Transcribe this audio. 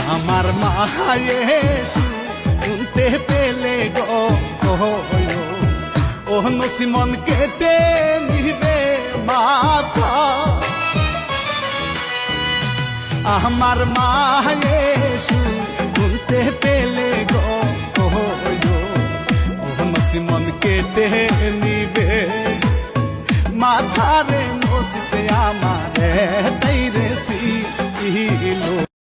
আমার মায়ে শুনতে পেলে গো ও নসিমন কেটে নিবে মাথা আমার মায়ে শুনতে পেলে গো ও নসিমন কেটে নিবে মাথারে নসিতে আমারে তাইরে সিলো